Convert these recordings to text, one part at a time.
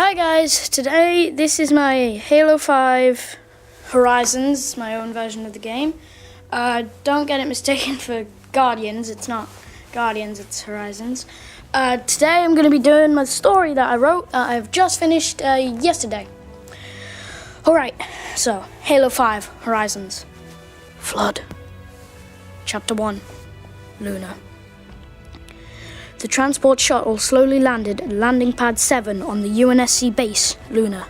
Hi guys, today this is my Halo 5 Horizons, my own version of the game. Don't get it mistaken for Guardians, it's not Guardians, it's Horizons. Today I'm going to be doing my story that I wrote, I've just finished yesterday. Alright, so Halo 5 Horizons. Flood. Chapter 1, Luna. The transport shuttle slowly landed at landing pad 7 on the UNSC base, Luna.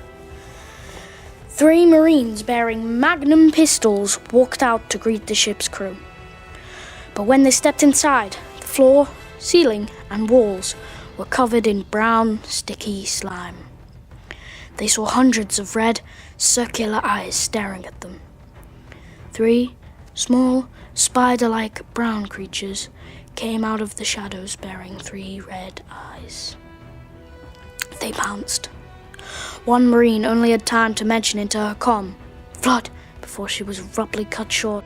3 Marines bearing Magnum pistols walked out to greet the ship's crew. But when they stepped inside, the floor, ceiling, and walls were covered in brown, sticky slime. They saw hundreds of red, circular eyes staring at them. 3 small, spider-like brown creatures came out of the shadows bearing 3 red eyes. They pounced. One Marine only had time to mention into her comm, "Flood," before she was abruptly cut short.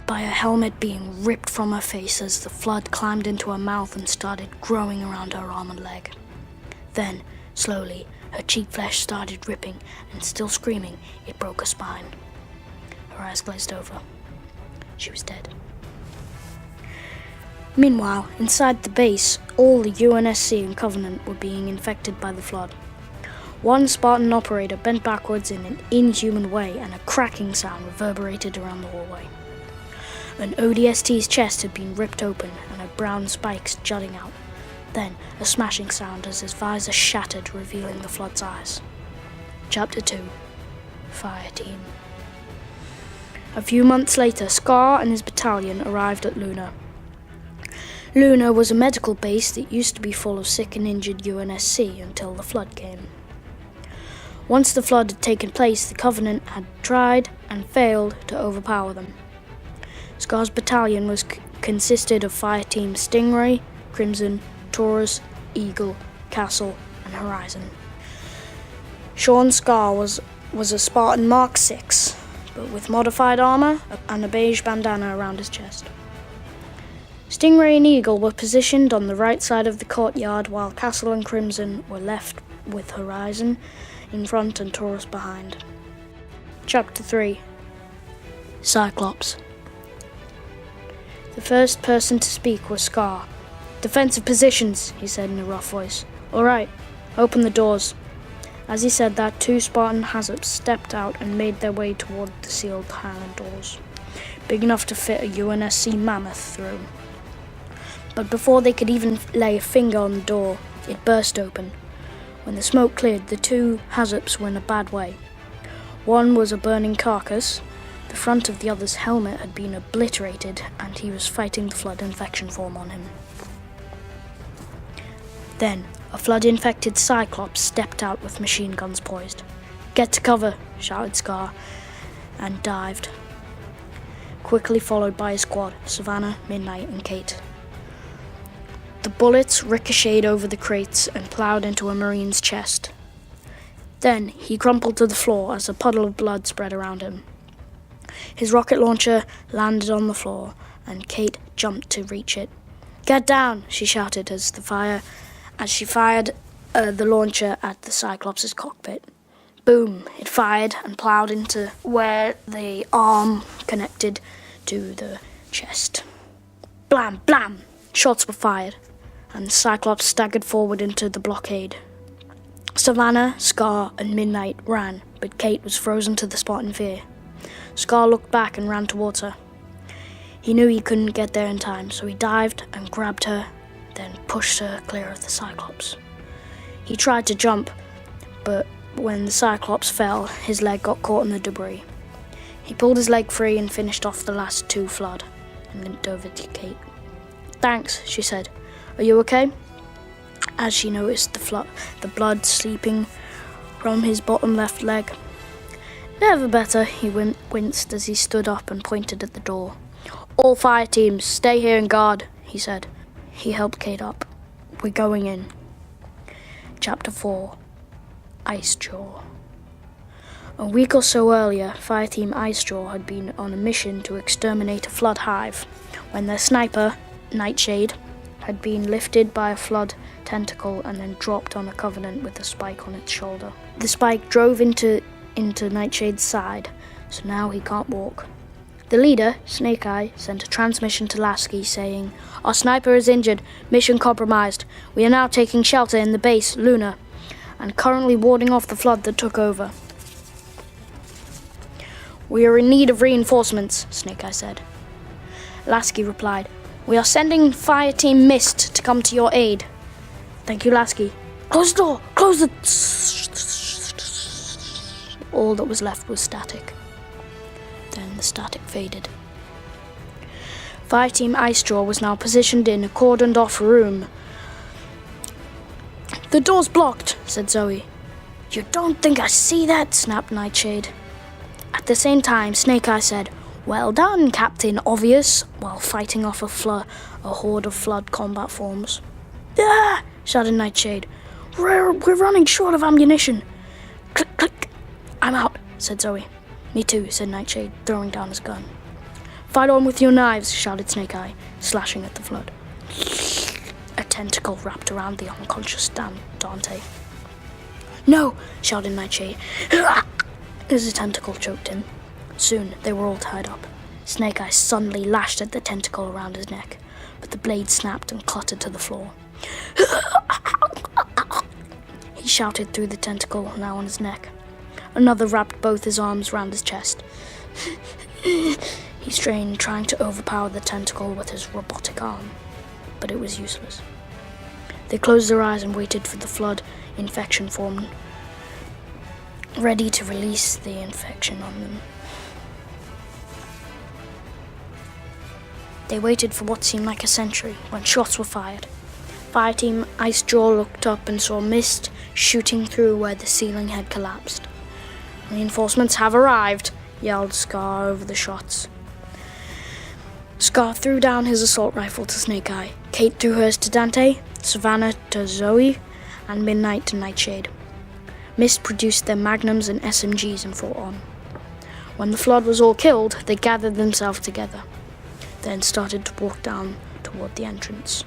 By a helmet being ripped from her face as the flood climbed into her mouth and started growing around her arm and leg. Then, slowly, her cheek flesh started ripping, and still screaming, it broke her spine. Her eyes glazed over. She was dead. Meanwhile, inside the base, all the UNSC and Covenant were being infected by the flood. One Spartan operator bent backwards in an inhuman way, and a cracking sound reverberated around the hallway. An ODST's chest had been ripped open, and her brown spikes jutting out. Then, a smashing sound as his visor shattered, revealing the flood's eyes. Chapter 2, Fire Team. A few months later, Scar and his battalion arrived at Luna. Luna was a medical base that used to be full of sick and injured UNSC until the flood came. Once the flood had taken place, the Covenant had tried and failed to overpower them. Scar's battalion consisted of fire teams Stingray, Crimson, Taurus, Eagle, Castle, and Horizon. Sean Scar was a Spartan Mark 6, but with modified armor and a beige bandana around his chest. Stingray and Eagle were positioned on the right side of the courtyard, while Castle and Crimson were left with Horizon in front and Taurus behind. Chapter 3, Cyclops. The first person to speak was Scar. "Defensive positions," he said in a rough voice. "All right, open the doors." As he said that, 2 Spartan Hazops stepped out and made their way toward the sealed hangar doors, big enough to fit a UNSC mammoth through. But before they could even lay a finger on the door, it burst open. When the smoke cleared, the 2 Hazops were in a bad way. One was a burning carcass, the front of the other's helmet had been obliterated, and he was fighting the flood infection form on him. Then, a flood-infected Cyclops stepped out with machine guns poised. "Get to cover," shouted Scar, and dived, quickly followed by his squad, Savannah, Midnight, and Kate. The bullets ricocheted over the crates and plowed into a Marine's chest. Then, he crumpled to the floor as a puddle of blood spread around him. His rocket launcher landed on the floor, and Kate jumped to reach it. "Get down," she shouted as she fired the launcher at the Cyclops' cockpit. Boom! It fired and plowed into where the arm connected to the chest. Blam! Blam! Shots were fired, and the Cyclops staggered forward into the blockade. Savannah, Scar, and Midnight ran, but Kate was frozen to the spot in fear. Scar looked back and ran towards her. He knew he couldn't get there in time, so he dived and grabbed her, then pushed her clear of the Cyclops. He tried to jump, but when the Cyclops fell, his leg got caught in the debris. He pulled his leg free and finished off the last 2 flood, and limped over to Kate. "Thanks," she said. "Are you okay?" As she noticed the blood seeping from his bottom left leg. "Never better," he winced as he stood up and pointed at the door. "All fire teams, stay here and guard," he said. He helped Kate up. "We're going in." Chapter 4, Icejaw. A week or so earlier, Fireteam Icejaw had been on a mission to exterminate a flood hive when their sniper, Nightshade, had been lifted by a flood tentacle and then dropped on a Covenant with a spike on its shoulder. The spike drove into Nightshade's side, so now he can't walk. The leader, Snake Eye, sent a transmission to Lasky saying, "Our sniper is injured, mission compromised. We are now taking shelter in the base, Luna, and currently warding off the flood that took over." "We are in need of reinforcements," Snake Eye said. Lasky replied, "We are sending Fire Team Mist to come to your aid." "Thank you, Lasky." "Close the door! Close the..." All that was left was static. Then the static faded. Fire Team Icejaw was now positioned in a cordoned-off room. "The door's blocked," said Zoe. "You don't think I see that?" snapped Nightshade. At the same time, Snake Eye said, "Well done, Captain Obvious," while fighting off a horde of flood combat forms. "Ah!" shouted Nightshade. We're running short of ammunition." "Click, click." "I'm out," said Zoe. "Me too," said Nightshade, throwing down his gun. "Fight on with your knives," shouted Snake Eye, slashing at the flood. A tentacle wrapped around the unconscious Dante. "No!" shouted Nightshade, as the tentacle choked him. Soon they were all tied up. Snake Eye suddenly lashed at the tentacle around his neck, but the blade snapped and clattered to the floor. He shouted through the tentacle now on his neck. Another wrapped both his arms round his chest. He strained, trying to overpower the tentacle with his robotic arm, but it was useless. They closed their eyes and waited for the flood infection form, ready to release the infection on them. They waited for what seemed like a century when shots were fired. Fire Team Icejaw looked up and saw mist shooting through where the ceiling had collapsed. "Reinforcements have arrived," yelled Scar over the shots. Scar threw down his assault rifle to Snake Eye. Kate threw hers to Dante, Savannah to Zoe, and Midnight to Nightshade. Mist produced their magnums and SMGs and fought on. When the flood was all killed, they gathered themselves together, then started to walk down toward the entrance.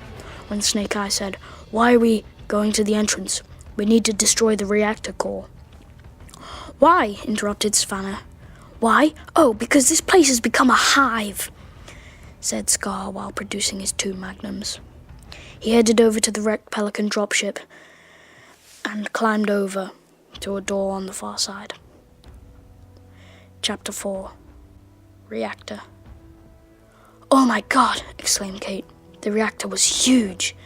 When Snake Eye said, "Why are we going to the entrance? We need to destroy the reactor core." "Why?" interrupted Savannah. "Why? Oh, because this place has become a hive," said Scar while producing his 2 magnums. He headed over to the wrecked Pelican dropship and climbed over to a door on the far side. Chapter 4. Reactor. "Oh my God!" exclaimed Kate. The reactor was huge.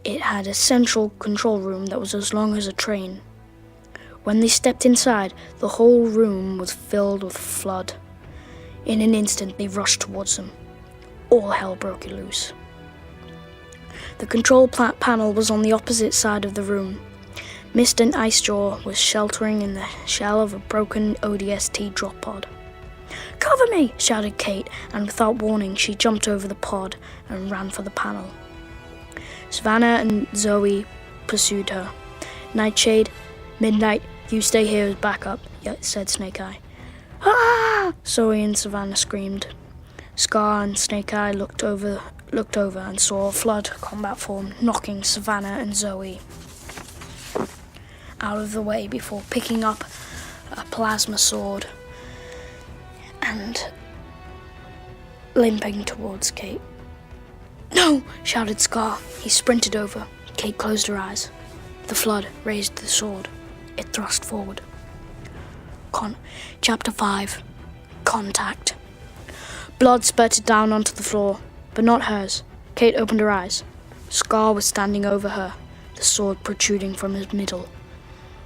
It had a central control room that was as long as a train. When they stepped inside, the whole room was filled with flood. In an instant, they rushed towards them. All hell broke loose. The control panel was on the opposite side of the room. Mist and Icejaw was sheltering in the shell of a broken ODST drop pod. "Cover me!" shouted Kate, and without warning, she jumped over the pod and ran for the panel. Savannah and Zoe pursued her. "Nightshade, Midnight, you stay here as backup," said Snake Eye. "Ah!" Zoe and Savannah screamed. Scar and Snake Eye looked over and saw a flood combat form knocking Savannah and Zoe out of the way before picking up a plasma sword and limping towards Kate. "No!" shouted Scar. He sprinted over. Kate closed her eyes. The flood raised the sword. It thrust forward. Chapter 5. Contact. Blood spurted down onto the floor, but not hers. Kate opened her eyes. Scar was standing over her, the sword protruding from his middle.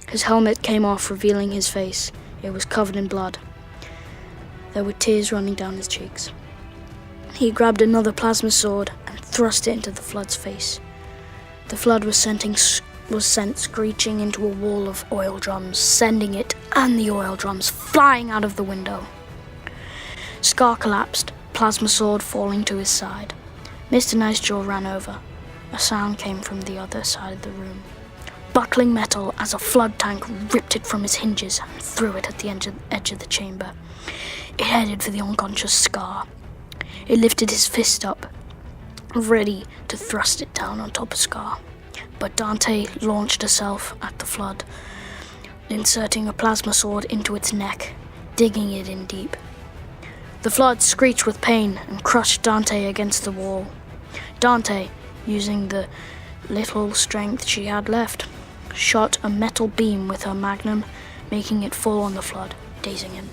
His helmet came off, revealing his face. It was covered in blood. There were tears running down his cheeks. He grabbed another plasma sword and thrust it into the flood's face. The flood was sent screeching into a wall of oil drums, sending it and the oil drums flying out of the window. Scar collapsed, plasma sword falling to his side. Mr. Nicejaw ran over. A sound came from the other side of the room. Buckling metal as a flood tank ripped it from his hinges and threw it at the edge of the chamber. It headed for the unconscious Scar. It lifted his fist up, ready to thrust it down on top of Scar. But Dante launched herself at the flood, inserting a plasma sword into its neck, digging it in deep. The flood screeched with pain and crushed Dante against the wall. Dante, using the little strength she had left, shot a metal beam with her magnum, making it fall on the flood, dazing him.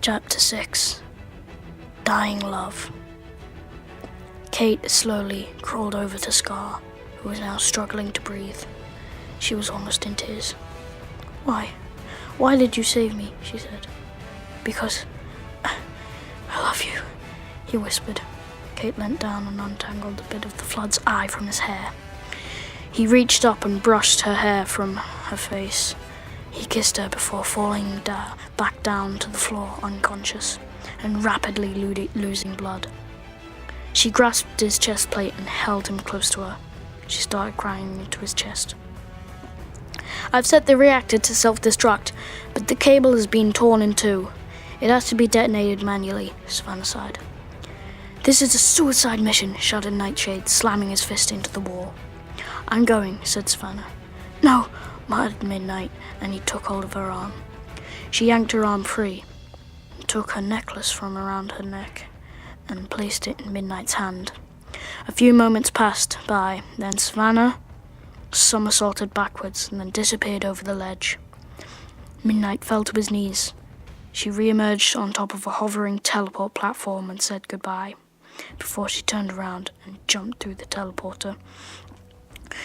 Chapter 6. Dying Love. Kate slowly crawled over to Scar, who was now struggling to breathe. She was almost in tears. Why did you save me?" she said. "Because I love you," he whispered. Kate leant down and untangled a bit of the flood's eye from his hair. He reached up and brushed her hair from her face. He kissed her before falling back down to the floor, unconscious, and rapidly losing blood. She grasped his chest plate and held him close to her. She started crying into his chest. "I've set the reactor to self-destruct, but the cable has been torn in two. It has to be detonated manually," Savannah sighed. "This is a suicide mission," shouted Nightshade, slamming his fist into the wall. "I'm going," said Savannah. "No," muttered Midnight, and he took hold of her arm. She yanked her arm free, took her necklace from around her neck, and placed it in Midnight's hand. A few moments passed by, then Savannah somersaulted backwards and then disappeared over the ledge. Midnight fell to his knees. She re-emerged on top of a hovering teleport platform and said goodbye, before she turned around and jumped through the teleporter.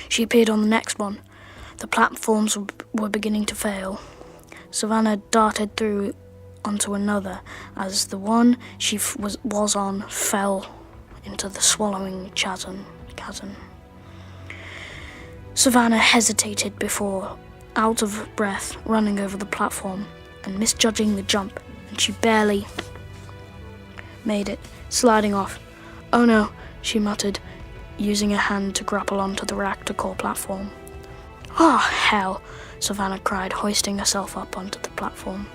She appeared on the next one. The platforms were beginning to fail. Savannah darted through onto another as the one she was on fell into the swallowing chasm. Savannah hesitated before, out of breath, running over the platform and misjudging the jump, and she barely made it, sliding off. "Oh no," she muttered, using her hand to grapple onto the reactor core platform. "Oh, hell," Savannah cried, hoisting herself up onto the platform.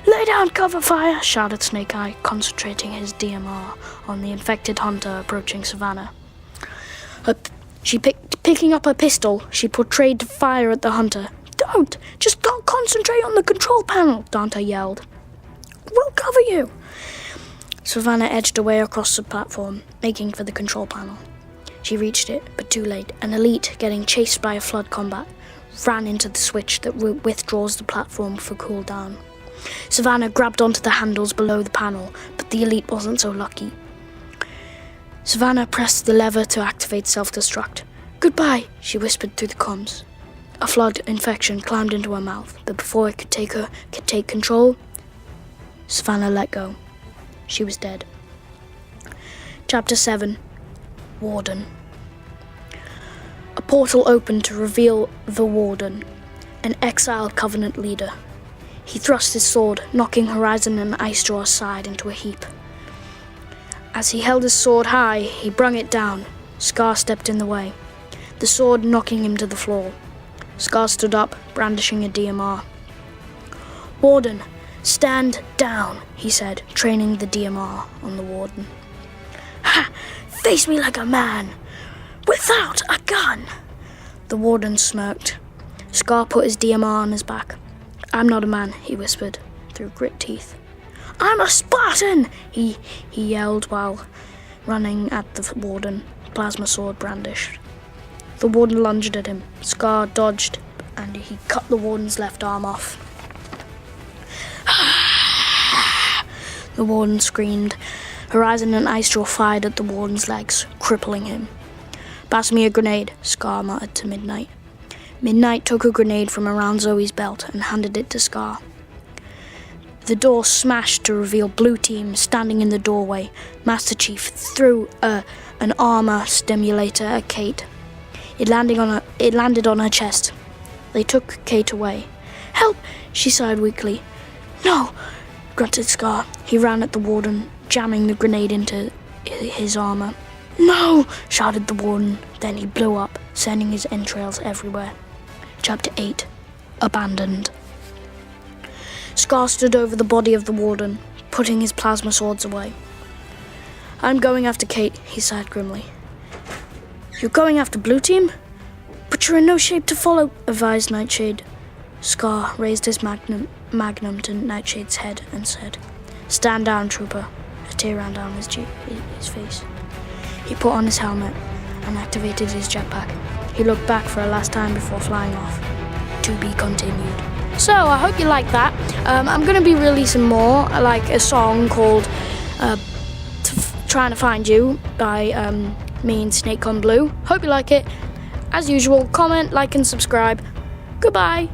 "Lay down, cover fire," shouted Snake Eye, concentrating his DMR on the infected hunter approaching Savannah. Picking up her pistol, she portrayed to fire at the hunter. "Don't! Just don't concentrate on the control panel," Dante yelled. "We'll cover you." Savannah edged away across the platform, making for the control panel. She reached it, but too late. An elite, getting chased by a flood combat, ran into the switch that withdraws the platform for cooldown. Savannah grabbed onto the handles below the panel, but the elite wasn't so lucky. Savannah pressed the lever to activate self-destruct. "Goodbye," she whispered through the comms. A flood infection climbed into her mouth, but before it could take control, Savannah let go. She was dead. Chapter 7. Warden. A portal opened to reveal the Warden, an exiled Covenant leader. He thrust his sword, knocking Horizon and Icejaw aside into a heap. As he held his sword high, he brung it down. Scar stepped in the way, the sword knocking him to the floor. Scar stood up, brandishing a DMR. "Warden, stand down," he said, training the DMR on the Warden. "Ha! Face me like a man, without a gun!" The Warden smirked. Scar put his DMR on his back. "I'm not a man," he whispered through grit teeth. "I'm a Spartan!" he yelled while running at the Warden, plasma sword brandished. The Warden lunged at him. Scar dodged, and he cut the Warden's left arm off. The Warden screamed. Horizon and Icejaw fired at the Warden's legs, crippling him. "Pass me a grenade," Scar muttered to Midnight. Midnight took a grenade from around Zoe's belt and handed it to Scar. The door smashed to reveal Blue Team standing in the doorway. Master Chief threw an armor stimulator at Kate. It landed on her chest. They took Kate away. "Help!" she sighed weakly. "No!" grunted Scar. He ran at the Warden, jamming the grenade into his armor. "No!" shouted the Warden. Then he blew up, sending his entrails everywhere. Chapter 8. Abandoned. Scar stood over the body of the warden, putting his plasma swords away. I'm going after Kate, he sighed grimly. You're going after Blue Team? But you're in no shape to follow, advised Nightshade. Scar raised his magnum to Nightshade's head and said, Stand down, trooper. A tear ran down his face. He put on his helmet and activated his jetpack. He looked back for a last time before flying off. To be continued. So, I hope you like that. I'm going to be releasing more, like a song called Trying to Find You by me and Snake on Blue. Hope you like it. As usual, comment, like and subscribe. Goodbye.